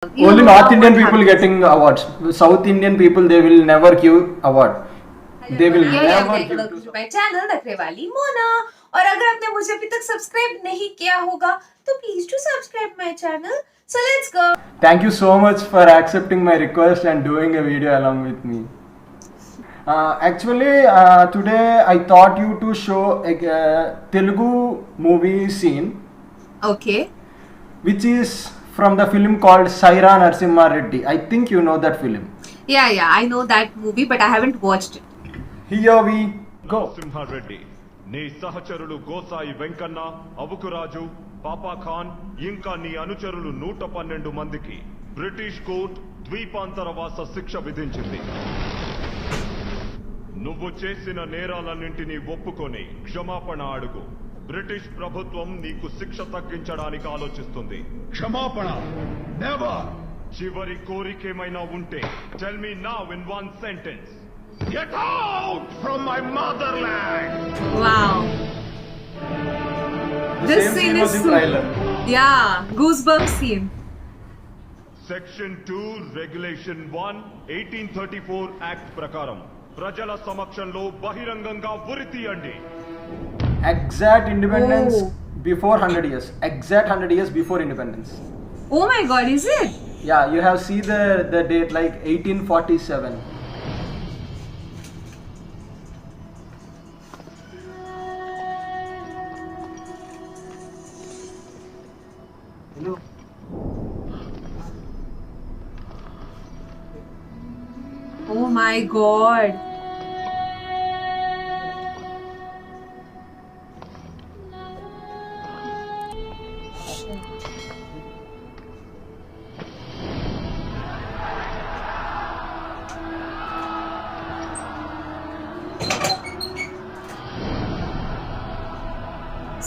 Only North Indian people getting awards. South Indian people, they will never give award. They will never give to my channel Nakhrewali Mona. और अगर आपने मुझे अभी तक subscribe नहीं किया होगा तो please do subscribe my channel. So let's go. Thank you so much for accepting my request and doing a video along with me. Actually, today I thought you to show a Telugu movie scene. Okay. Which is from the film called Sye Raa Narasimha Reddy. I think you know that film. Yeah, I know that movie, but I haven't watched it. Here we go. Narasimha Reddy. నీ సహచరులు గోసాయి వెంకన్న, అవుకురాజు, పాపా ఖాన్ ఇంకా నీ అనుచరులు 112 మందికి British court ద్వీపాంతరవాస శిక్ష విధించింది. నువ్వు చేసిన నేరాలన్నింటినీ ఒప్పుకొని క్షమాపణ అడుగు. బ్రిటిష్ ప్రభుత్వం నీకు శిక్ష తగ్గించడానికి ఆలోచిస్తుంది. క్షమాపణ? నెవర్. చివరి కోరికేమైనా ఉంటే tell me now in one sentence. Get out from my motherland! Wow. This scene is trailer. Yeah, goosebumps scene. Section 2 regulation 1 1834 act ప్రకారం ప్రజల సమక్షంలో బహిరంగంగా ఉరి తీయండి. Exact independence before 100 years. Exact 100 years before independence. Oh my God, is it? Yeah, you have seen the date like 1847. Oh my God.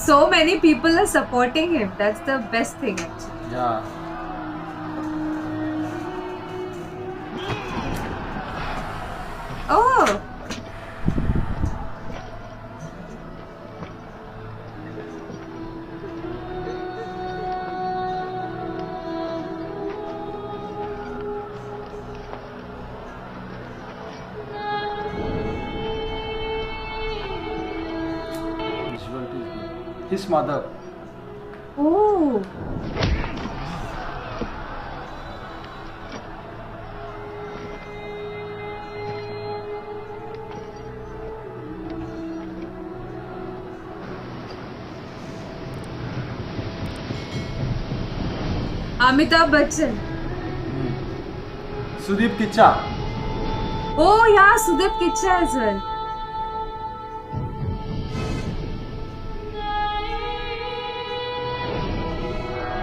So many people are supporting him. That's the best thing actually. Yeah. Oh. His mother. Oh. Amitabh Bachchan. Sudeep Kicha. Oh yeah, Sudeep Kicha as well.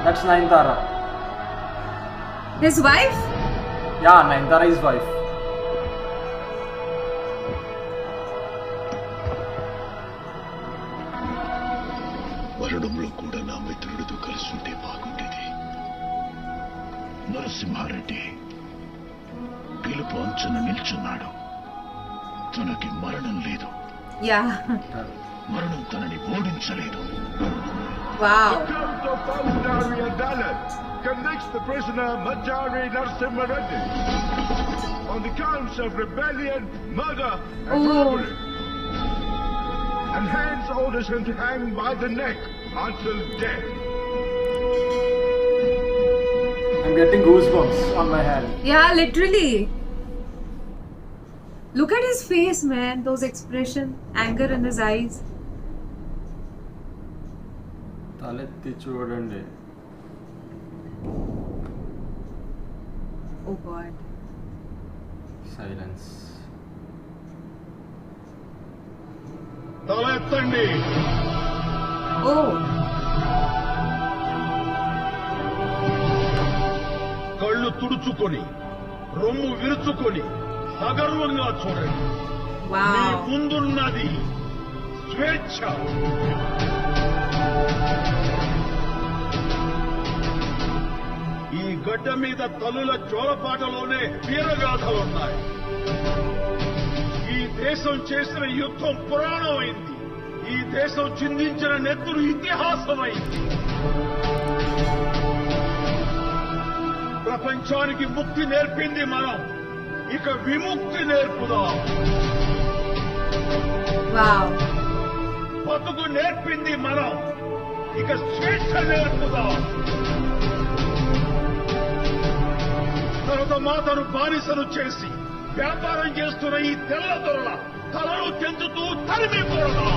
That's Nayanthara. His wife? Yeah, Nayanthara is wife. మరణంలో కూడా నా మిత్రుడితో కలిసి ఉంటే బాగుండేది. నరసింహారెడ్డి గెలుపు అంచున నిల్చున్నాడు. తనకి మరణం లేదు. Yeah. మరణం తనని ఓడించలేదు. Wow. The court of Fauzdari Adalat convicts the prisoner Raa Narasimha Reddy on the counts of rebellion, murder and robbery, and hence orders him to hang by the neck until death. I'm getting goosebumps on my hand. Yeah, literally. Look at his face, man. Those expression, anger in his eyes. తలెత్తి చూడండి. Oh God. Silence. తల ఎత్తండి. Oh. కళ్ళు తుడుచుకొని రొమ్ము విరుచుకొని సగర్వంగా చూడండి. మీ Wow. ముందున్నది స్వేచ్ఛ. ఈ గడ్డ మీద తల్లుల జోలపాటలోనే వీరగాథలున్నాయి. ఈ దేశం చేసిన యుద్ధం పురాణమైంది. ఈ దేశం చిందించిన నెత్తురు ఇతిహాసమైంది. ప్రపంచానికి ముక్తి నేర్పింది మనం, ఇక విముక్తి నేర్పుదాం. వావ్. బతుకు నేర్పింది మనం, ఇక స్వేచ్ఛ నేర్పుదాం. మాతను బానిసను చేసి వ్యాపారం చేస్తున్న ఈ తెల్ల దొరల తలను తెంచుతూ తరిమిపోదా.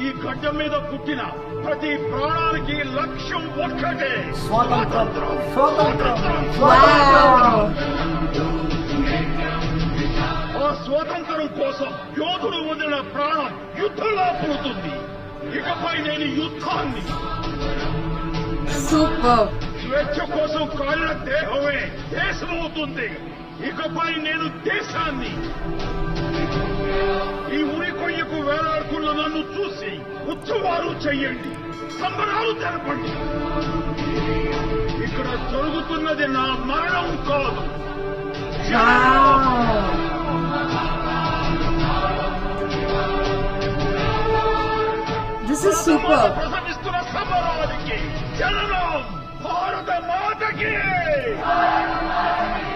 ఈ గడ్డ మీద పుట్టిన ప్రతి ప్రాణానికి లక్ష్యం ఒక్కటే, స్వాతంత్రం, స్వాతంత్రం, వావ్. ఆ స్వాతంత్రం కోసం యోధుడు వదిలిన ప్రాణం యుద్ధంలో పుడుతుంది. ఇకపై నేను యుద్ధాన్ని, సూపర్. స్వేచ్ఛ కోసం కాలిన దేహమే దేశమవుతుంది. ఇకపై నేను దేశాన్ని. ఈ ఉరి కొయ్యకు వేలాడుతున్న నన్ను చూసి ఉత్సవాలు చెయ్యండి, సంబరాలు జరపండి. ఇక్కడ జరుగుతున్నది నా మరణం కాదు. This is super. ప్రసవిస్తున్న సమరానికి జననం భారత మాతకి. భారత మాతకి.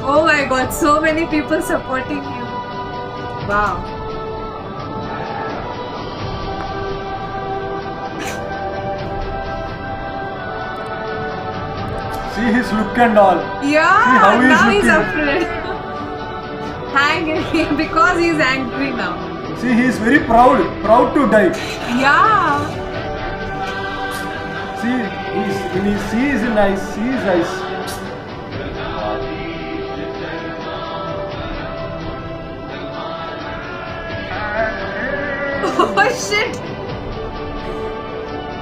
Oh my god, so many people supporting you. Wow. See his look and all. Yeah, See how he is now he's looking. afraid. Hanging because he's angry now. See, he is very proud to die. Yeah. See, when he sees his eyes. Oh shit.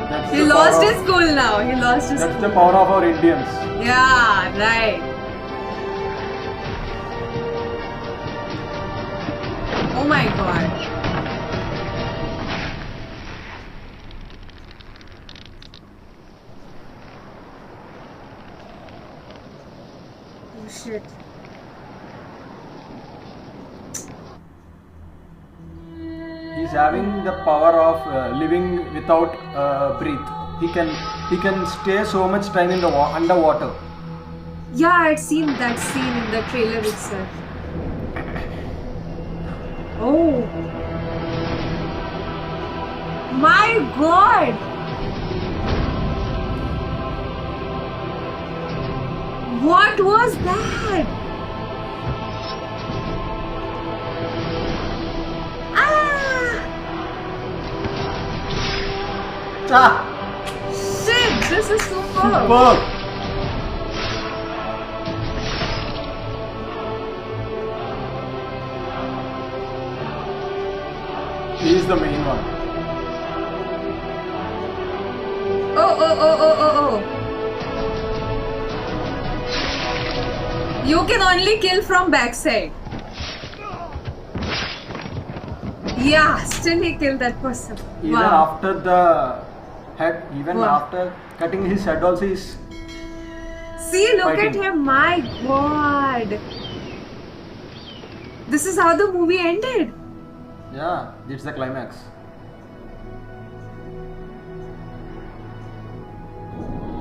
That's He the lost power his cool now. He lost his That's cool. the power of our Indians. Yeah, right. Oh my god. Oh shit. He's having the power of living without breath. He can stay so much time in the underwater. Yeah, I'd seen that scene in the trailer itself. Oh. My god. What was that? Ah! Shit, this is superb. Superb! He is the main one. Oh. You can only kill from backside. Yeah, still he killed that person. Even Wow. after the head, even Wow. after cutting his head also is See, look fighting. at him. My god. This is how the movie ended. yeah, it's the climax.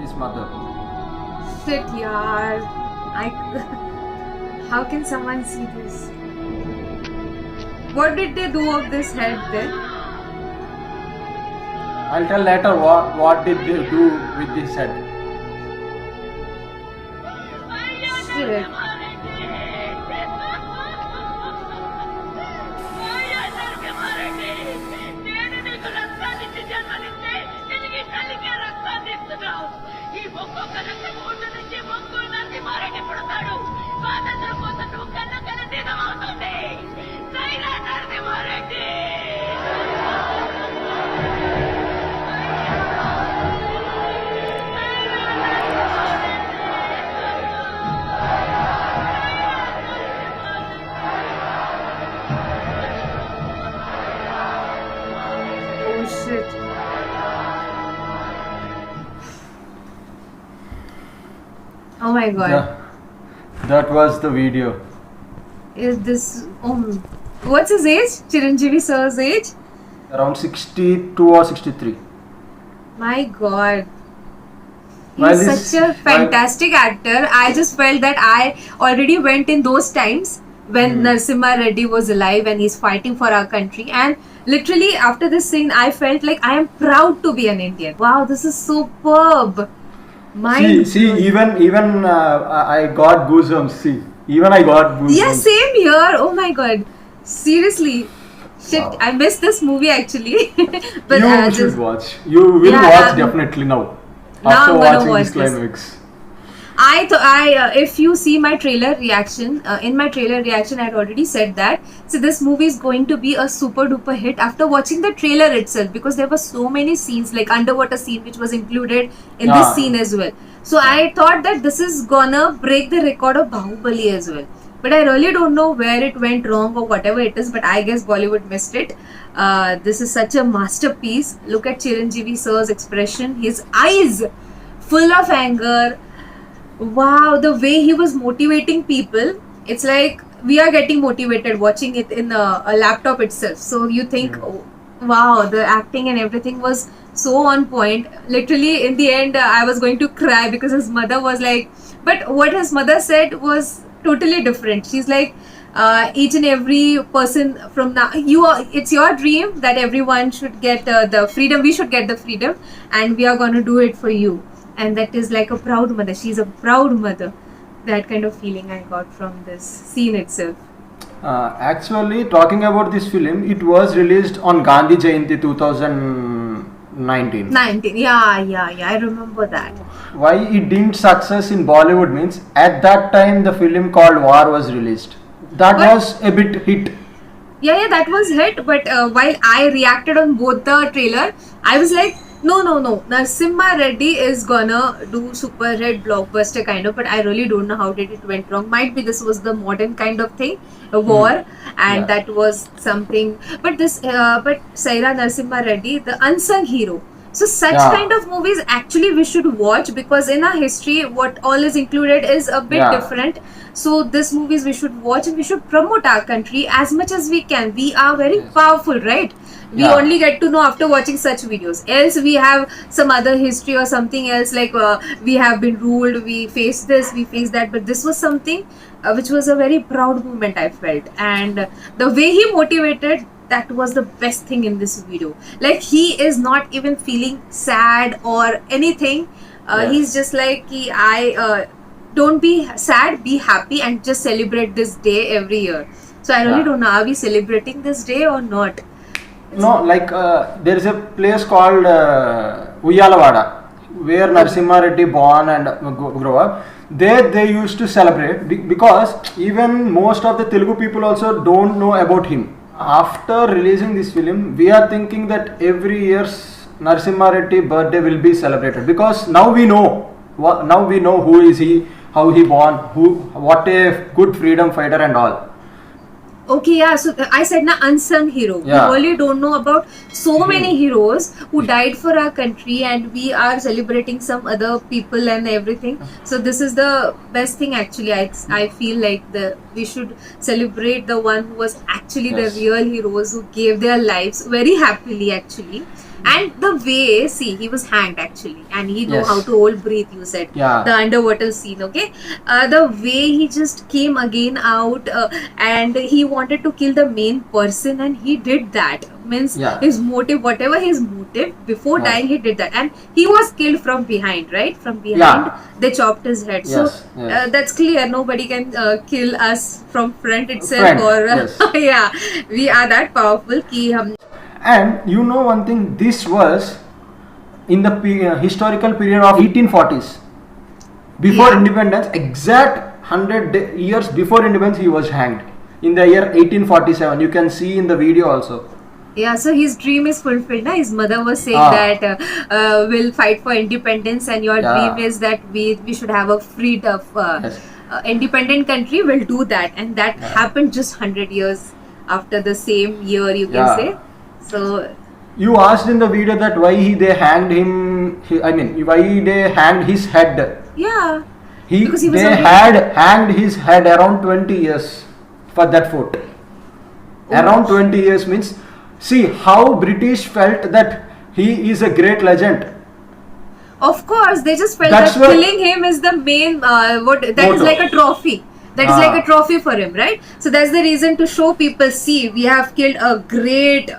His mother. Shit, yaar. How can someone see this? What did they do of this head then? I'll tell later what did they do with this head. Shit. my god. That was the video. Is this what's his age? Chiranjeevi sir's age? Around 62 or 63. My god. While He's this- such a fantastic actor. I just felt that I already went in those times when Narasimha Reddy was alive and he's fighting for our country. And literally after this scene, I felt like I am proud to be an Indian. Wow, this is superb. See, even I got goosebumps. See, even I got goosebumps. Yeah, same here. Oh my god. Seriously. Shit, Wow. I missed this movie actually. But You should watch. You will Yeah, watch definitely now. Now After I'm gonna watching watch this this. climax. If you see my trailer reaction, in my trailer reaction, I had already said that. So this movie is going to be a super duper hit after watching the trailer itself, because there were so many scenes, like underwater scene, which was included in Yeah. this scene as well. So I thought that this is gonna break the record of Bahubali as well. But I really don't know where it went wrong or whatever it is. But I guess Bollywood missed it. This is such a masterpiece. Look at Chiranjeevi sir's expression. His eyes full of anger. Wow, the way he was motivating people, it's like we are getting motivated watching it in a laptop itself. So you think, oh, wow, the acting and everything was so on point. Literally, in the end, I was going to cry because his mother was like, but what his mother said was totally different. She's like, each and every person from now, it's your dream that everyone should get the freedom. We should get the freedom, and we are going to do it for you. And that is like a proud mother. She's a proud mother. That kind of feeling I got from this scene itself. Actually, talking about this film, it was released on Gandhi Jayanti 2019. 19. Yeah. I remember that. Why it didn't success in Bollywood means at that time the film called War was released. That But- was a bit hit. Yeah, that was hit. But while I reacted on both the trailer, I was like, no. Narasimha Reddy is gonna do super hit blockbuster kind of. But I really don't know how did it went wrong. Might be this was the modern kind of thing, a war, and Yeah. that was something. But Sye Raa Narasimha Reddy, the unsung hero. So such Yeah. kind of movies actually we should watch, because in our history what all is included is a bit Yeah. different. So these movies we should watch, and we should promote our country as much as we can. We are very powerful, right? We Yeah. only get to know after watching such videos. Else we have some other history or something else, like we have been ruled, we face this, we face that. But this was something which was a very proud moment, I felt. And the way he motivated, that was the best thing in this video. Like, he is not even feeling sad or anything. Yes. He's just like, don't be sad, be happy, and just celebrate this day every year. So I really Yeah. don't know, are we celebrating this day or not? No, like there is a place called Uyalawada where Narasimha Reddy born and grew up. There they used to celebrate because even most of the Telugu people also don't know about him. After releasing this film, we are thinking that every year's Narasimha Reddy birthday will be celebrated, because now we know who is he, how he born, what a good freedom fighter and all. Okay, yeah, so I said na unsung hero. Yeah. We really don't know about so many heroes who died for our country, and we are celebrating some other people and everything. So this is the best thing actually. I feel like we should celebrate the one who was actually Yes. the real heroes, who gave their lives very happily actually. And the way, see, he was hanged actually, and he know Yes. how to hold breathe, you said. Yeah. The underwater scene, okay? The way he just came again out, and he wanted to kill the main person, and he did that. Means Yeah. his motive, whatever his motive, before Yeah. dying he did that. And he was killed from behind, right? From behind, they chopped his head. Yes, So yes. that's clear. Nobody can kill us from front itself. Front, Or yes. yeah, we are that powerful ki hum. And you know one thing, this was in the historical period of 1840s. Before Yeah. independence, exact 100 years before independence, he was hanged in the year 1847. You can see in the video also. Yeah, so his dream is fulfilled. Na? His mother was saying that we'll fight for independence, and your Yeah. dream is that we should have a free, Yes. independent country. We'll do that, and that Yeah. happened just 100 years after the same year, you can Yeah. say. So You asked in the video that why they hanged him. Why they hanged his head. yeah, Because he was They only- had hanged his head around 20 years for that fort. Around 20 years means, see how British felt that he is a great legend. Of course, they just felt That's that what- killing him is the main that is Motto. like a trophy. That is Ah. like a trophy for him, right? So that's the reason to show people, see, we have killed a great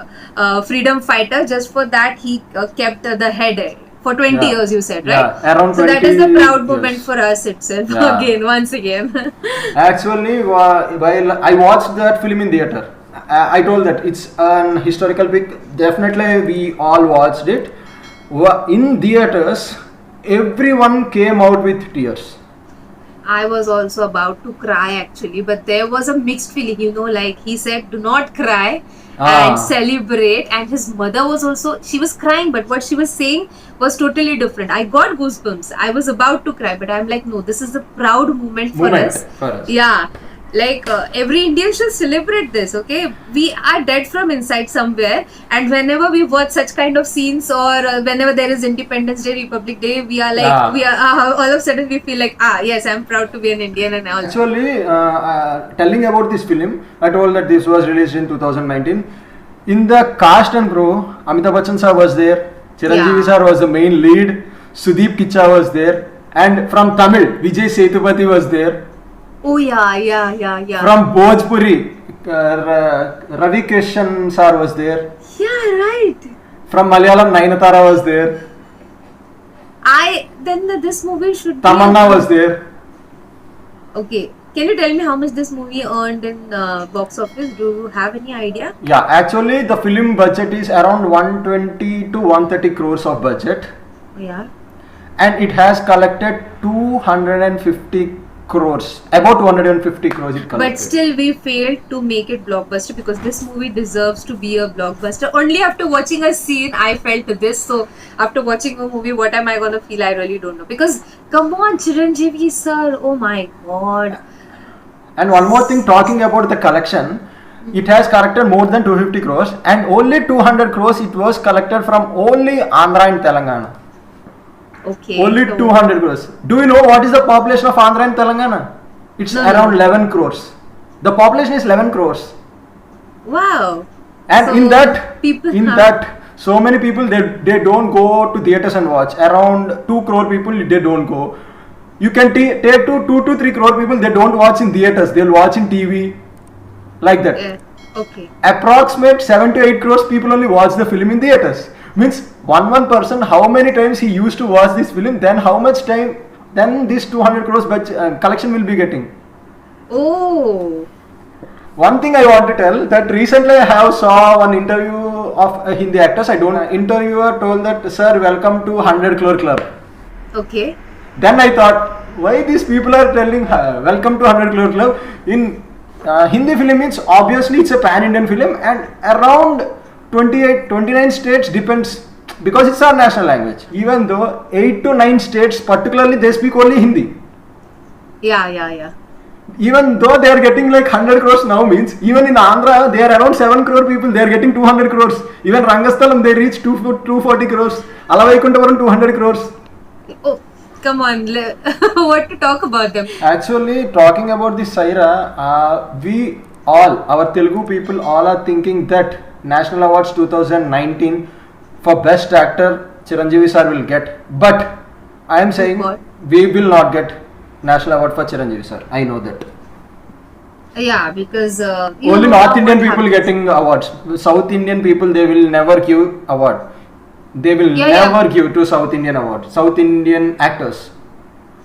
freedom fighter. Just for that, he kept the head for 20 Yeah. years, you said, right? Yeah, around So that is the 20 proud moment years. for us itself. Yeah. Again, once again. Actually, while I watched that film in theater, I told that it's an historical pic. Definitely, we all watched it. In theaters, everyone came out with tears. I was also about to cry actually, but there was a mixed feeling, you know, like he said, do not cry and celebrate. And his mother was also, she was crying, but what she was saying was totally different. I got goosebumps. I was about to cry, but I'm like, no, this is a proud moment for us. Yeah. Like every Indian should celebrate this, okay? We are dead from inside somewhere, and whenever we watch such kind of scenes, or whenever there is Independence Day, Republic Day, we are like, Yeah. we are all of a sudden we feel like, yes, I'm proud to be an Indian and all. Actually, telling about this film, I told that this was released in 2019. In the cast and crew, Amitabh Bachchan sir was there, Chiranjeevi Yeah. sir was the main lead, Sudeep Kicha was there, and from Tamil, Vijay Sethupathi was there. Oh yeah. From Bhojpuri, Ravi Krishan sir was there. Yeah, right. From Malayalam, Nayanthara was there. This movie should Tamanna be. was there. Okay, can you tell me how much this movie earned in box office? Do you have any idea? Yeah, actually the film budget is around 120 to 130 crores of budget, Yeah. and it has collected 250 crores, about 250 crores it collected. But still, we failed to make it blockbuster, because this movie deserves to be a blockbuster. Only after watching a scene, I felt this. So, after watching a movie, what am I gonna feel? I really don't know. Because, come on, Chiranjeevi sir, oh my god. And one more thing, talking about the collection, it has collected more than 250 crores, and only 200 crores it was collected from only Andhra and Telangana. Okay. Only so- 200 crores. Do you know what is the population of Andhra and Telangana? It's No. around 11 crores. The population is 11 crores. Wow. And So, in people- that, so many people, they don't go to theaters and watch. Around 2 crore people, they don't go. You can take 2 to 3 crore people, they don't watch in theaters. They'll watch in TV. Like that. Yeah. Okay. Approximate 7 to 8 crores people only watch the film in theaters. Means one person, how many times he used to watch this film, then how much time, then this 200 crores collection will be getting. Oh. One thing I want to tell, that recently I have saw one interview of Hindi actors. Interviewer told that, sir, welcome to 100 crore club. Okay. Then I thought, why these people are telling welcome to 100 crore club? In Hindi film, it's obviously it's a pan-Indian film, and around 29 states, depends, because it's our national language. Even though 8 to 9 states particularly, they speak only Hindi. Yeah. Even though they are getting like 100 crores now, means even in Andhra they are around 7 crore people, they are getting 200 crores. Even Rangasthalam they reach 240 crores. Alavaikuntapuram 200 crores. Oh, come on. What to talk about them? Actually, talking about this Sye Raa, we all, our Telugu people, all are thinking that National Awards 2019 for Best Actor Chiranjeevi sir will get. But I am saying God. we will not get National Award for Chiranjeevi sir. I know that. Yeah, because Only North Indian people getting awards. South Indian people, they will never give award. They will never give to South Indian award. South Indian actors.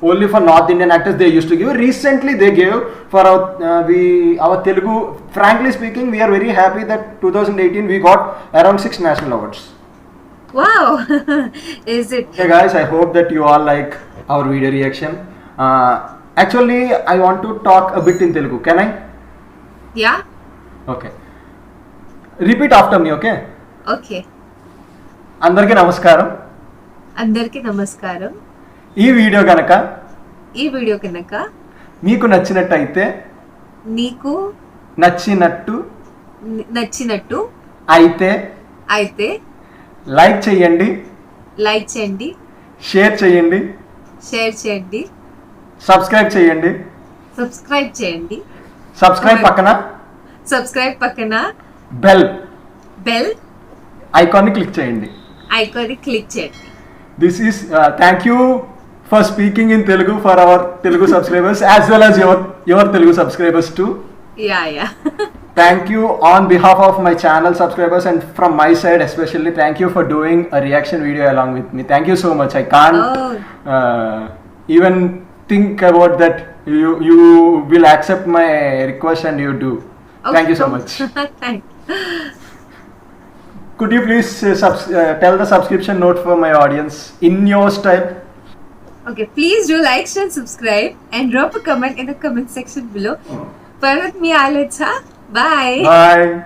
Only for North Indian actors they used to give. Recently they gave for our Telugu. Frankly speaking, we are very happy that 2018 we got around 6 national awards. Wow. Is it? Okay guys, I hope that you all like our video reaction. Actually, I want to talk a bit in Telugu. Can I? Yeah. Okay. Repeat after me, okay? Okay. అందరికీ నమస్కారం. అందరికీ నమస్కారం. ఈ video కనుక ఈ video కనుక మీకు నచ్చినట్టయితే నీకు నచ్చినట్టు అయితే లైక్ చేయండి, లైక్ చేయండి, షేర్ చేయండి, సబ్స్క్రైబ్ చేయండి. సబ్స్క్రైబ్ చేయండి. సబ్స్క్రైబ్ పక్కన బెల్ ఐకాన్ని క్లిక్ చేయండి. This is thank you for speaking in Telugu for our Telugu subscribers as well as your Telugu subscribers too. Yeah. Thank you on behalf of my channel subscribers and from my side especially. Thank you for doing a reaction video along with me. Thank you so much. I can't even think about that. You will accept my request and you do. Okay. Thank you so much. Thanks. Could you please tell the subscription note for my audience in your style? Okay, please do like, share, and subscribe and drop a comment in the comment section below. Parat mi alets ha. Bye. Bye.